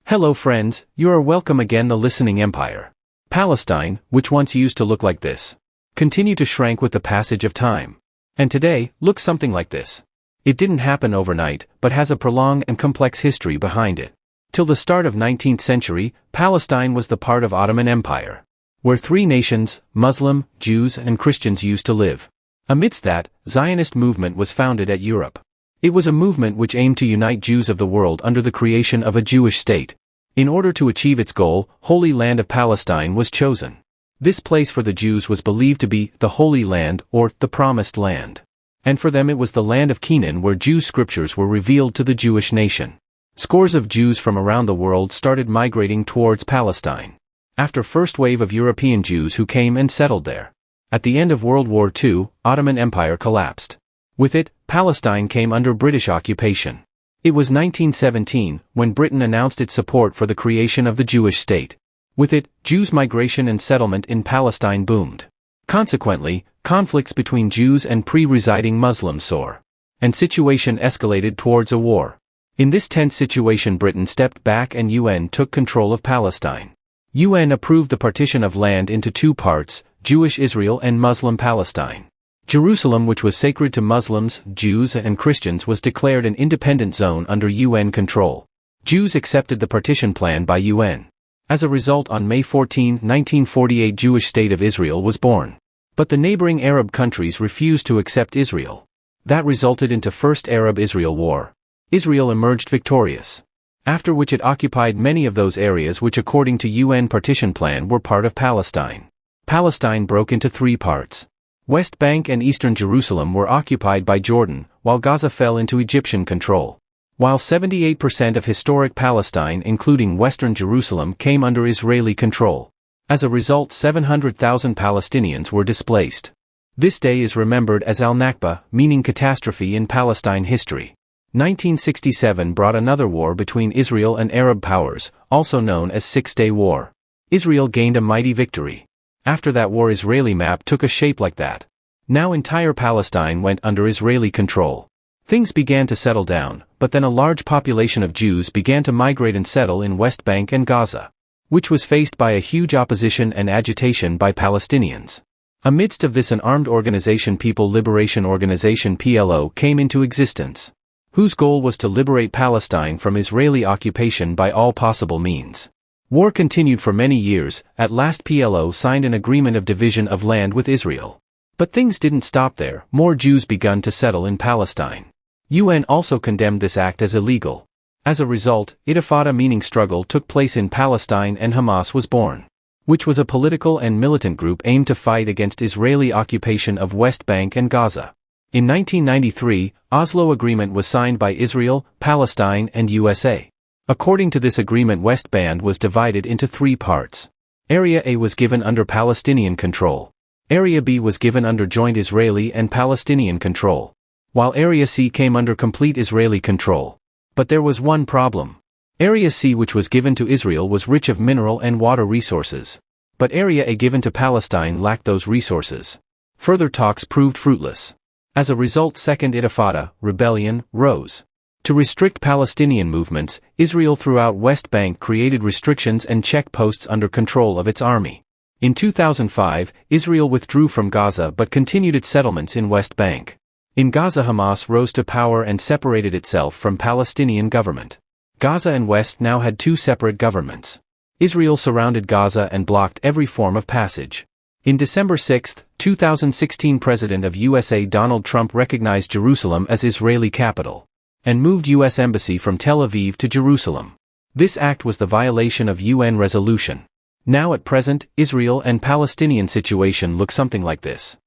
Hello friends, you are welcome again. The listening empire. Palestine, which once used to look like this, continued to shrink with the passage of time. And today, looks something like this. It didn't happen overnight, but has a prolonged and complex history behind it. Till the start of 19th century, Palestine was the part of Ottoman Empire, where three nations, Muslim, Jews and Christians used to live. Amidst that, Zionist movement was founded at Europe. It was a movement which aimed to unite Jews of the world under the creation of a Jewish state. In order to achieve its goal, Holy Land of Palestine was chosen. This place for the Jews was believed to be the Holy Land or the Promised Land. And for them it was the land of Canaan where Jews' scriptures were revealed to the Jewish nation. Scores of Jews from around the world started migrating towards Palestine. After first wave of European Jews who came and settled there. At the end of World War II, Ottoman Empire collapsed. With it, Palestine came under British occupation. It was 1917 when Britain announced its support for the creation of the Jewish state. With it, Jews' migration and settlement in Palestine boomed. Consequently, conflicts between Jews and pre-residing Muslims soared. And situation escalated towards a war. In this tense situation, Britain stepped back and UN took control of Palestine. UN approved the partition of land into two parts, Jewish Israel and Muslim Palestine. Jerusalem, which was sacred to Muslims, Jews and Christians, was declared an independent zone under UN control. Jews accepted the partition plan by UN. As a result, on May 14, 1948, Jewish State of Israel was born. But the neighboring Arab countries refused to accept Israel. That resulted into First Arab-Israel War. Israel emerged victorious. After which it occupied many of those areas which according to UN partition plan were part of Palestine. Palestine broke into three parts. West Bank and Eastern Jerusalem were occupied by Jordan, while Gaza fell into Egyptian control. While 78% of historic Palestine, including Western Jerusalem, came under Israeli control. As a result, 700,000 Palestinians were displaced. This day is remembered as al-Nakba, meaning catastrophe in Palestine history. 1967 brought another war between Israel and Arab powers, also known as Six-Day War. Israel gained a mighty victory. After that war, Israeli map took a shape like that. Now entire Palestine went under Israeli control. Things began to settle down, but then a large population of Jews began to migrate and settle in West Bank and Gaza, which was faced by a huge opposition and agitation by Palestinians. Amidst of this, an armed organization, People Liberation Organization (PLO), came into existence, whose goal was to liberate Palestine from Israeli occupation by all possible means. War continued for many years. At last PLO signed an agreement of division of land with Israel. But things didn't stop there. More Jews begun to settle in Palestine. UN also condemned this act as illegal. As a result, Intifada, meaning struggle, took place in Palestine and Hamas was born, which was a political and militant group aimed to fight against Israeli occupation of West Bank and Gaza. In 1993, Oslo Agreement was signed by Israel, Palestine and USA. According to this agreement, West Bank was divided into three parts. Area A was given under Palestinian control. Area B was given under joint Israeli and Palestinian control, while Area C came under complete Israeli control. But there was one problem. Area C, which was given to Israel, was rich of mineral and water resources. But Area A given to Palestine lacked those resources. Further talks proved fruitless. As a result, Second Intifada, rebellion, rose. To restrict Palestinian movements, Israel throughout West Bank created restrictions and checkposts under control of its army. In 2005, Israel withdrew from Gaza but continued its settlements in West Bank. In Gaza, Hamas rose to power and separated itself from Palestinian government. Gaza and West now had two separate governments. Israel surrounded Gaza and blocked every form of passage. In December 6, 2016, President of USA Donald Trump recognized Jerusalem as Israeli capital and moved U.S. Embassy from Tel Aviv to Jerusalem. This act was the violation of UN resolution. Now at present, Israel and Palestinian situation look something like this.